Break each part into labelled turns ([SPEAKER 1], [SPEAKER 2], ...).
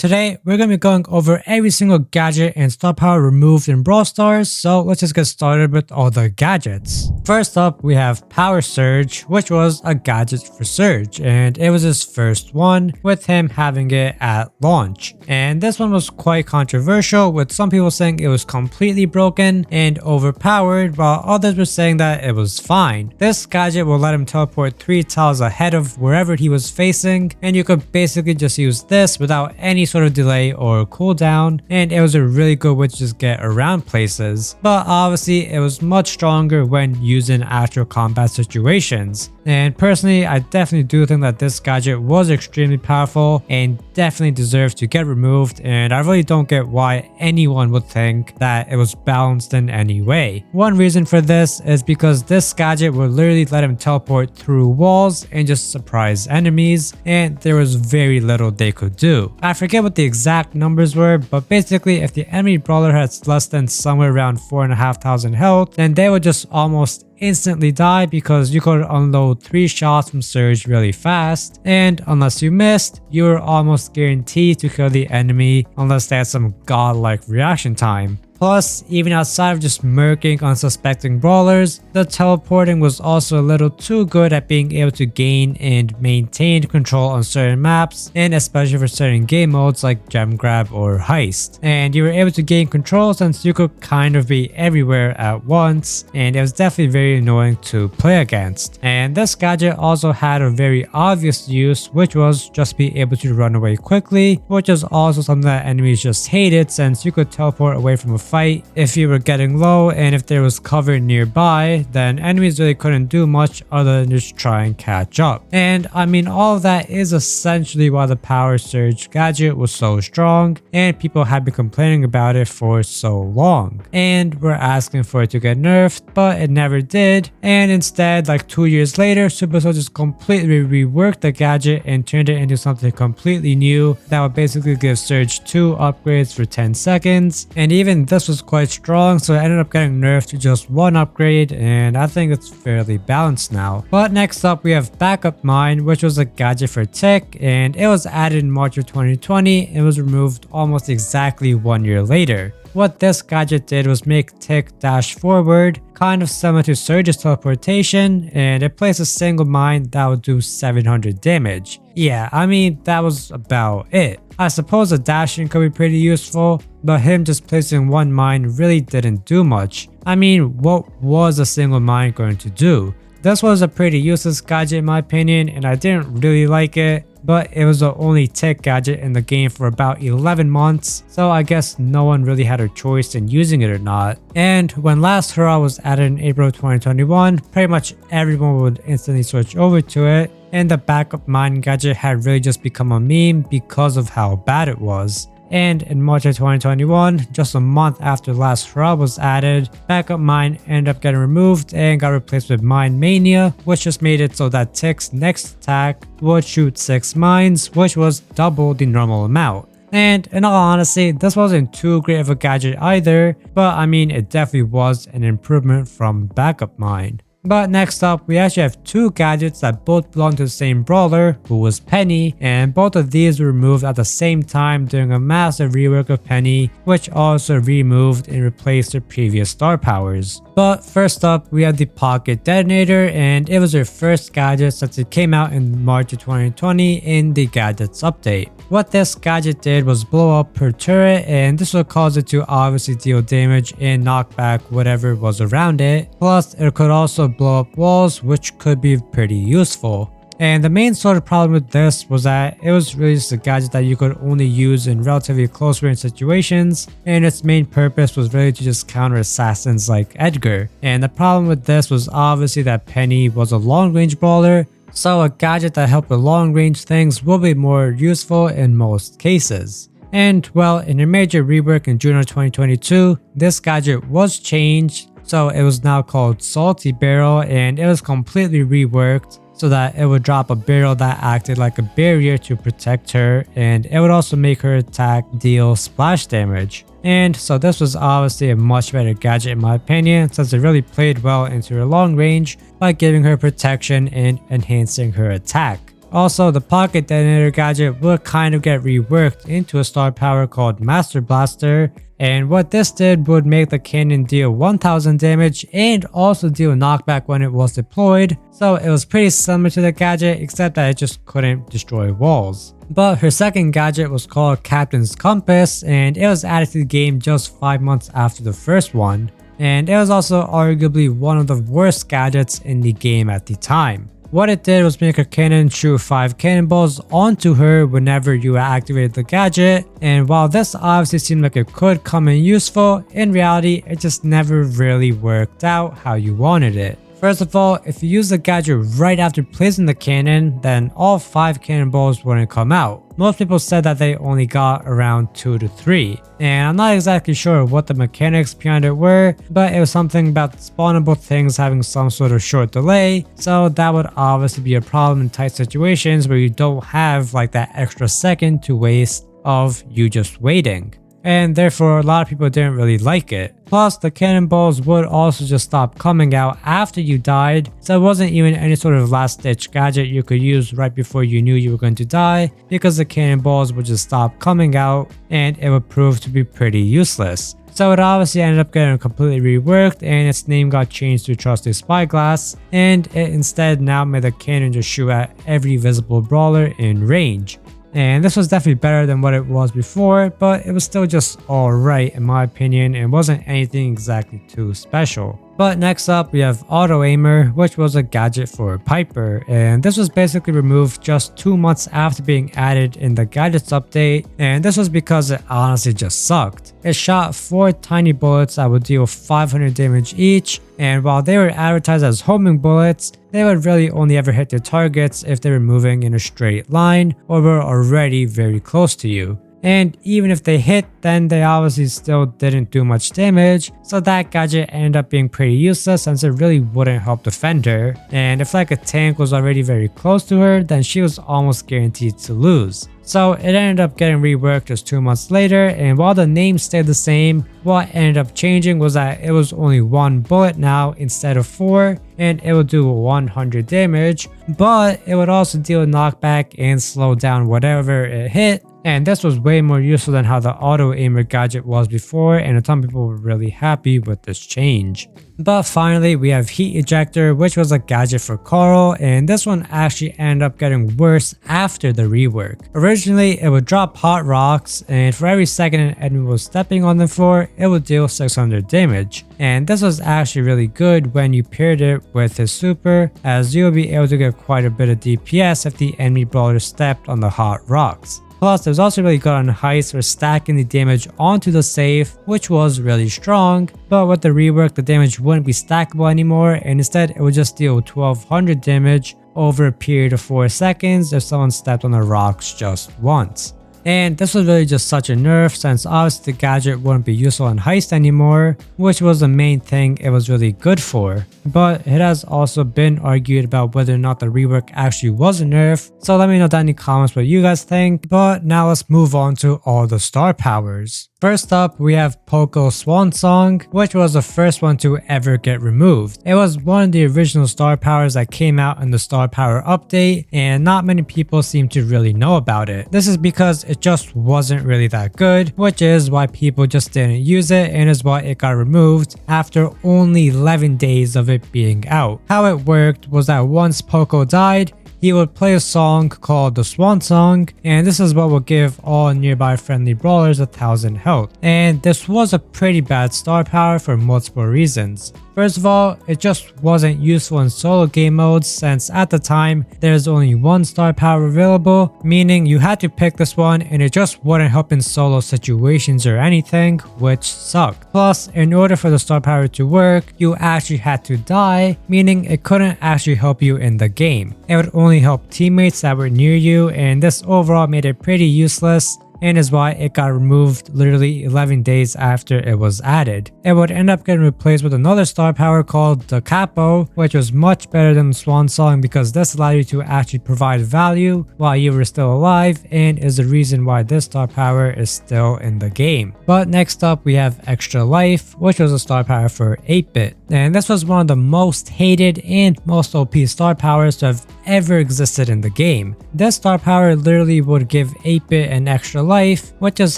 [SPEAKER 1] Today, we're going to be going over every single gadget and star power removed in Brawl Stars, so let's just get started with all the gadgets. First up, we have Power Surge, which was a gadget for Surge, and it was his first one, with him having it at launch. And this one was quite controversial, with some people saying it was completely broken and overpowered, while others were saying that it was fine. This gadget will let him teleport 3 tiles ahead of wherever he was facing, and you could basically just use this without any sort of delay or cooldown, and it was a really good way to just get around places. But obviously it was much stronger when used in actual combat situations. And personally, I definitely do think that this gadget was extremely powerful and definitely deserves to get removed, and I really don't get why anyone would think that it was balanced in any way. One reason for this is because this gadget would literally let him teleport through walls and just surprise enemies, and there was very little they could do. I forget what the exact numbers were, but basically if the enemy brawler has less than somewhere around 4,500 health, then they would just almost instantly die because you could unload 3 shots from Surge really fast, and unless you missed, you were almost guaranteed to kill the enemy unless they had some godlike reaction time. Plus, even outside of just murking unsuspecting brawlers, the teleporting was also a little too good at being able to gain and maintain control on certain maps, and especially for certain game modes like Gem Grab or Heist. And you were able to gain control since you could kind of be everywhere at once, and it was definitely very annoying to play against. And this gadget also had a very obvious use, which was just be able to run away quickly, which is also something that enemies just hated since you could teleport away from a fight if you were getting low, and if there was cover nearby, then enemies really couldn't do much other than just try and catch up. And I mean, all of that is essentially why the Power Surge gadget was so strong, and people had been complaining about it for so long. And we're asking for it to get nerfed, but it never did. And instead, like 2 years later, Supercell just completely reworked the gadget and turned it into something completely new that would basically give Surge 2 upgrades for 10 seconds. And even this was quite strong, so it ended up getting nerfed to just 1 upgrade, and I think it's fairly balanced now. But next up, we have Backup Mine, which was a gadget for Tick, and it was added in March of 2020 and was removed almost exactly 1 year later. What this gadget did was make Tick dash forward, kind of similar to Surge's teleportation, and it placed a single mine that would do 700 damage. Yeah, I mean, that was about it. I suppose the dashing could be pretty useful, but him just placing 1 mine really didn't do much. I mean, what was a single mine going to do? This was a pretty useless gadget in my opinion, and I didn't really like it, but it was the only Tick gadget in the game for about 11 months, so I guess no one really had a choice in using it or not. And when Last Hurrah was added in April 2021, pretty much everyone would instantly switch over to it, and the Backup Mine gadget had really just become a meme because of how bad it was. And in March of 2021, just a month after Last Hurrah was added, Backup Mine ended up getting removed and got replaced with Mine Mania, which just made it so that Tick's next attack would shoot 6 mines, which was double the normal amount. And in all honesty, this wasn't too great of a gadget either, but I mean, it definitely was an improvement from Backup Mine. But next up, we actually have 2 gadgets that both belong to the same brawler, who was Penny, and both of these were removed at the same time during a massive rework of Penny, which also removed and replaced her previous star powers. But first up, we have the Pocket Detonator, and it was her first gadget since it came out in March of 2020 in the Gadgets update. What this gadget did was blow up her turret, and this would cause it to obviously deal damage and knock back whatever was around it. Plus, it could also blow up walls, which could be pretty useful. And the main sort of problem with this was that it was really just a gadget that you could only use in relatively close range situations, and its main purpose was really to just counter assassins like Edgar. And the problem with this was obviously that Penny was a long range brawler, so a gadget that helped with long range things will be more useful in most cases. And well, in a major rework in June of 2022, this gadget was changed, so it was now called Salty Barrel, and it was completely reworked so that it would drop a barrel that acted like a barrier to protect her, and it would also make her attack deal splash damage. And so this was obviously a much better gadget in my opinion, since it really played well into her long range by giving her protection and enhancing her attack. Also, the Pocket Detonator gadget would kind of get reworked into a star power called Master Blaster, and what this did would make the cannon deal 1000 damage and also deal knockback when it was deployed, so it was pretty similar to the gadget except that it just couldn't destroy walls. But her second gadget was called Captain's Compass, and it was added to the game just 5 months after the first one, and it was also arguably one of the worst gadgets in the game at the time. What it did was make her cannon shoot 5 cannonballs onto her whenever you activated the gadget, and while this obviously seemed like it could come in useful, in reality it just never really worked out how you wanted it. First of all, if you use the gadget right after placing the cannon, then all 5 cannonballs wouldn't come out. Most people said that they only got around 2 to 3, and I'm not exactly sure what the mechanics behind it were, but it was something about spawnable things having some sort of short delay, so that would obviously be a problem in tight situations where you don't have like that extra second to waste of you just waiting. And therefore a lot of people didn't really like it. Plus the cannonballs would also just stop coming out after you died, so it wasn't even any sort of last ditch gadget you could use right before you knew you were going to die, because the cannonballs would just stop coming out and it would prove to be pretty useless. So it obviously ended up getting completely reworked and its name got changed to Trusty Spyglass, and it instead now made the cannon just shoot at every visible brawler in range. And this was definitely better than what it was before, but it was still just alright in my opinion and wasn't anything exactly too special. But next up we have Auto Aimer, which was a gadget for Piper, and this was basically removed just 2 months after being added in the gadgets update, and this was because it honestly just sucked. It shot 4 tiny bullets that would deal 500 damage each, and while they were advertised as homing bullets, they would really only ever hit their targets if they were moving in a straight line or were already very close to you. And even if they hit, then they obviously still didn't do much damage, so that gadget ended up being pretty useless since it really wouldn't help defend her, and if like a tank was already very close to her, then she was almost guaranteed to lose. So it ended up getting reworked just 2 months later, and while the name stayed the same, what ended up changing was that it was only 1 bullet now instead of 4, and it would do 100 damage, but it would also deal knockback and slow down whatever it hit. And this was way more useful than how the Auto Aimer gadget was before, and a ton of people were really happy with this change. But finally we have Heat Ejector, which was a gadget for Carl, and this one actually ended up getting worse after the rework. Originally it would drop hot rocks, and for every second an enemy was stepping on them for, it would deal 600 damage. And this was actually really good when you paired it with his super, as you would be able to get quite a bit of DPS if the enemy brawler stepped on the hot rocks. Plus, it was also really good on heists for stacking the damage onto the safe, which was really strong, but with the rework the damage wouldn't be stackable anymore, and instead it would just deal 1200 damage over a period of 4 seconds if someone stepped on the rocks just once. And this was really just such a nerf since obviously the gadget wouldn't be useful in heist anymore, which was the main thing it was really good for. But it has also been argued about whether or not the rework actually was a nerf, so let me know down in the comments what you guys think. But now let's move on to all the star powers. First up we have Poco's Swan Song, which was the first one to ever get removed. It was one of the original star powers that came out in the star power update, and not many people seem to really know about it. This is because it just wasn't really that good, which is why people just didn't use it, and is why it got removed after only 11 days of it being out. How it worked was that once Poco died, he would play a song called the Swan Song, and this is what would give all nearby friendly brawlers 1000 health. And this was a pretty bad star power for multiple reasons. First of all, it just wasn't useful in solo game modes since at the time there's only 1 star power available, meaning you had to pick this one and it just wouldn't help in solo situations or anything, which sucked. Plus, in order for the star power to work, you actually had to die, meaning it couldn't actually help you in the game. It would only help teammates that were near you, and this overall made it pretty useless. and is why it got removed literally 11 days after it was added. It would end up getting replaced with another star power called the Capo, which was much better than the Swan Song because this allowed you to actually provide value while you were still alive, and is the reason why this star power is still in the game. But next up we have Extra Life, which was a star power for 8-bit, and this was one of the most hated and most OP star powers to have ever existed in the game. This star power literally would give 8-bit an extra life, which is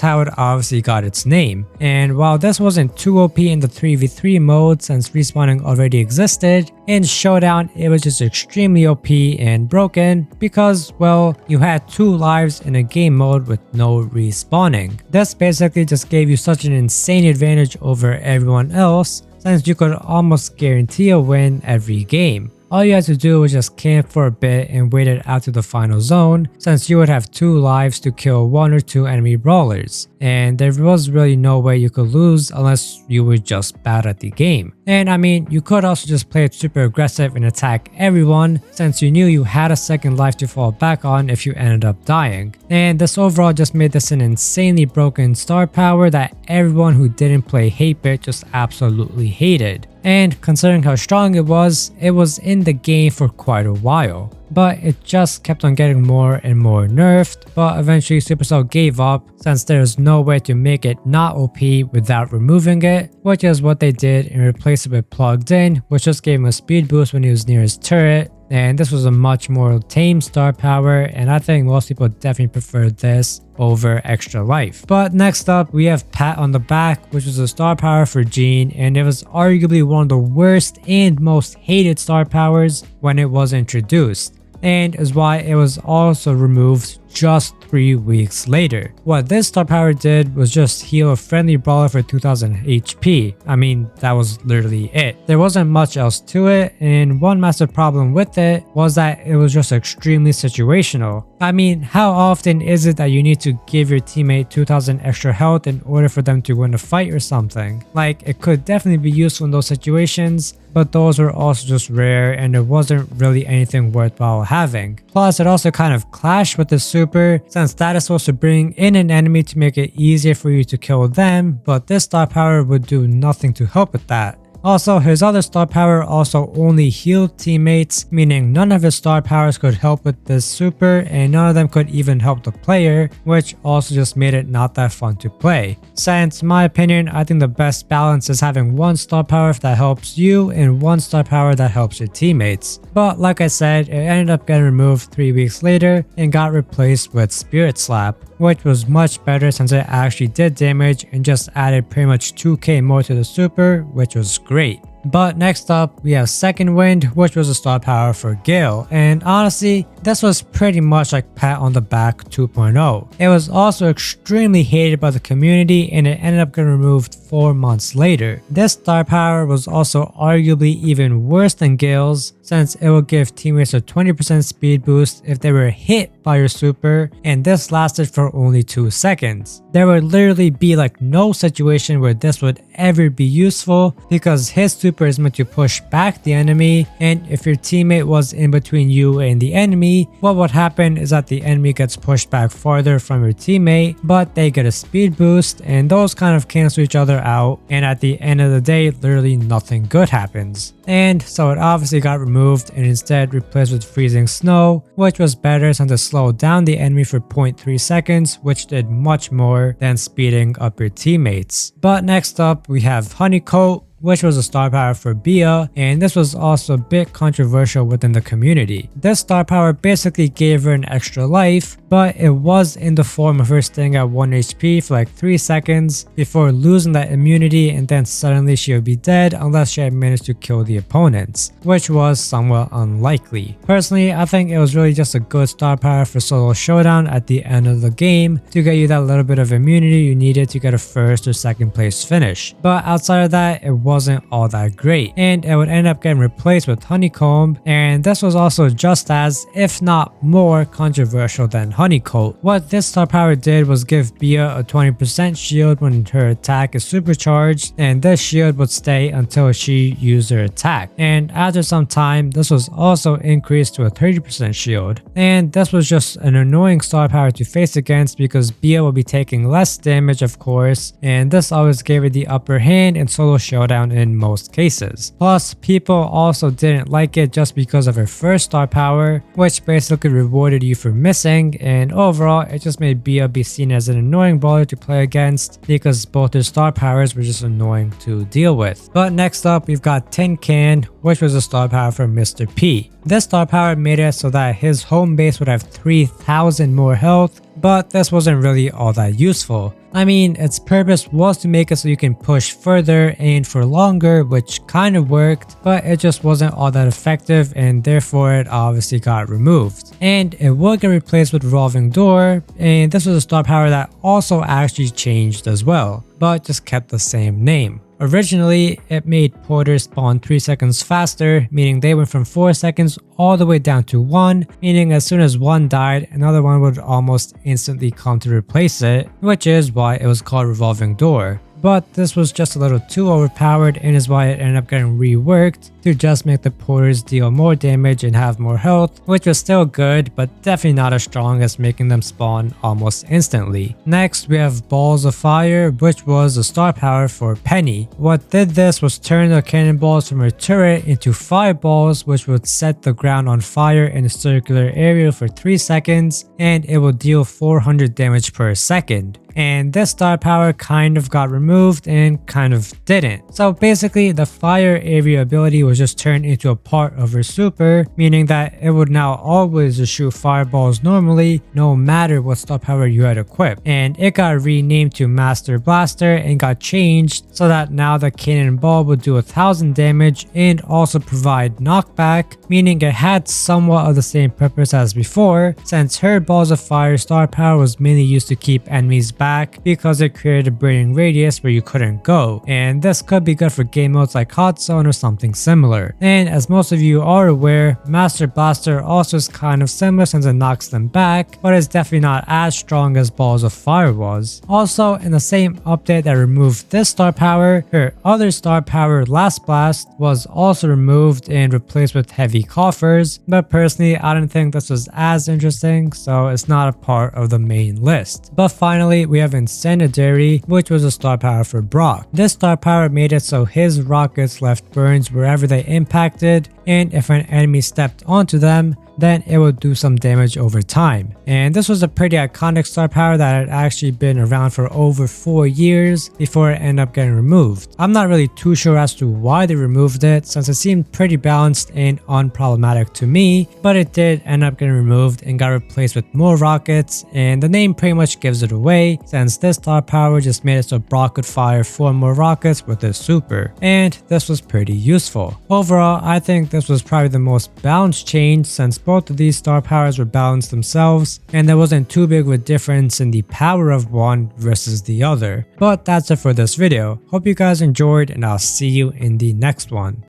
[SPEAKER 1] how it obviously got its name. And while this wasn't too OP in the 3v3 mode since respawning already existed, in Showdown it was just extremely OP and broken because, well, you had 2 lives in a game mode with no respawning. This basically just gave you such an insane advantage over everyone else since you could almost guarantee a win every game. All you had to do was just camp for a bit and wait it out to the final zone, since you would have 2 lives to kill 1 or 2 enemy brawlers, and there was really no way you could lose unless you were just bad at the game. And I mean, you could also just play it super aggressive and attack everyone, since you knew you had a second life to fall back on if you ended up dying. And this overall just made this an insanely broken star power that everyone who didn't play 8-bit just absolutely hated. And considering how strong it was in the game for quite a while. But it just kept on getting more and more nerfed, but eventually Supercell gave up since there's no way to make it not OP without removing it, which is what they did and replaced it with Plugged In, which just gave him a speed boost when he was near his turret. And this was a much more tame star power, and I think most people definitely preferred this over Extra Life. But next up we have Pat on the Back, which was a star power for Jean, and it was arguably one of the worst and most hated star powers when it was introduced, and is why it was also removed just 3 weeks later. What this star power did was just heal a friendly brawler for 2000 HP. I mean, that was literally it. There wasn't much else to it, and one massive problem with it was that it was just extremely situational. I mean, how often is it that you need to give your teammate 2000 extra health in order for them to win a fight or something? Like, it could definitely be useful in those situations, but those were also just rare and it wasn't really anything worthwhile having. Plus, it also kind of clashed with the super, since that is supposed to bring in an enemy to make it easier for you to kill them, but this star power would do nothing to help with that. Also, his other star power also only healed teammates, meaning none of his star powers could help with this super and none of them could even help the player, which also just made it not that fun to play. Since, in my opinion, I think the best balance is having 1 star power that helps you and 1 star power that helps your teammates. But like I said, it ended up getting removed 3 weeks later and got replaced with Spirit Slap, which was much better since it actually did damage and just added pretty much 2k more to the super, which was great. But next up, we have Second Wind, which was a star power for Gale, and honestly, this was pretty much like Pat on the Back 2.0. It was also extremely hated by the community and it ended up getting removed 4 months later. This star power was also arguably even worse than Gale's, since it would give teammates a 20% speed boost if they were hit by your super, and this lasted for only 2 seconds. There would literally be like no situation where this would ever be useful because his super is meant to push back the enemy, and if your teammate was in between you and the enemy, what would happen is that the enemy gets pushed back farther from your teammate, but they get a speed boost and those kind of cancel each other out, and at the end of the day literally nothing good happens. And so it obviously got removed and instead replaced with Freezing Snow, which was better since it slowed down the enemy for 0.3 seconds, which did much more than speeding up your teammates. But next up we have Honeycomb, which was a star power for Bia, and this was also a bit controversial within the community. This star power basically gave her an extra life, but it was in the form of her staying at 1 HP for like 3 seconds before losing that immunity, and then suddenly she would be dead unless she had managed to kill the opponents, which was somewhat unlikely. Personally, I think it was really just a good star power for solo showdown at the end of the game to get you that little bit of immunity you needed to get a first or second place finish. But outside of that, it was wasn't all that great, and it would end up getting replaced with Honeycomb, and this was also just as, if not more, controversial than Honeycomb. What this star power did was give Bia a 20% shield when her attack is supercharged, and this shield would stay until she used her attack. And after some time, this was also increased to a 30% shield. And this was just an annoying star power to face against because Bia would be taking less damage, of course, and this always gave her the upper hand in solo showdown in most cases. Plus, people also didn't like it just because of her first star power, which basically rewarded you for missing, and overall it just made Bia be seen as an annoying brawler to play against because both her star powers were just annoying to deal with. But next up, we've got Tin Can, which was a star power from Mr. P. This star power made it so that his home base would have 3000 more health, but this wasn't really all that useful. I mean, its purpose was to make it so you can push further and for longer, which kind of worked, but it just wasn't all that effective, and therefore it obviously got removed. And it would get replaced with Revolving Door, and this was a star power that also actually changed as well, but just kept the same name. Originally, it made porters spawn 3 seconds faster, meaning they went from 4 seconds all the way down to 1, meaning as soon as one died, another one would almost instantly come to replace it, which is why it was called Revolving Door. But this was just a little too overpowered, and is why it ended up getting reworked to just make the porters deal more damage and have more health, which was still good, but definitely not as strong as making them spawn almost instantly. Next, we have Balls of Fire, which was a star power for Penny. What did this was turn the cannonballs from her turret into fireballs, which would set the ground on fire in a circular area for 3 seconds, and it will deal 400 damage per second. And this star power kind of got removed and kind of didn't. So basically, the fire area ability was just turned into a part of her super, meaning that it would now always just shoot fireballs normally, no matter what star power you had equipped. And it got renamed to Master Blaster and got changed so that now the cannonball would do 1000 damage and also provide knockback, meaning it had somewhat of the same purpose as before, since her Balls of Fire star power was mainly used to keep enemies back because it created a burning radius where you couldn't go, and this could be good for game modes like Hot Zone or something similar. And as most of you are aware, Master Blaster also is kind of similar since it knocks them back, but it's definitely not as strong as Balls of Fire was. Also, in the same update that removed this star power, her other star power, Last Blast, was also removed and replaced with Heavy Coffers, but personally I don't think this was as interesting, so it's not a part of the main list. But finally, we have Incenary, which was a star power for Brock. This star power made it so his rockets left burns wherever they impacted, and if an enemy stepped onto them, then it would do some damage over time. And this was a pretty iconic star power that had actually been around for over 4 years before it ended up getting removed. I'm not really too sure as to why they removed it, since it seemed pretty balanced and unproblematic to me, but it did end up getting removed and got replaced with more rockets, and the name pretty much gives it away, since this star power just made it so Brock could fire 4 more rockets with his super, and this was pretty useful. Overall, I think this was probably the most balanced change, since both of these star powers were balanced themselves, and there wasn't too big of a difference in the power of one versus the other. But that's it for this video. Hope you guys enjoyed, and I'll see you in the next one.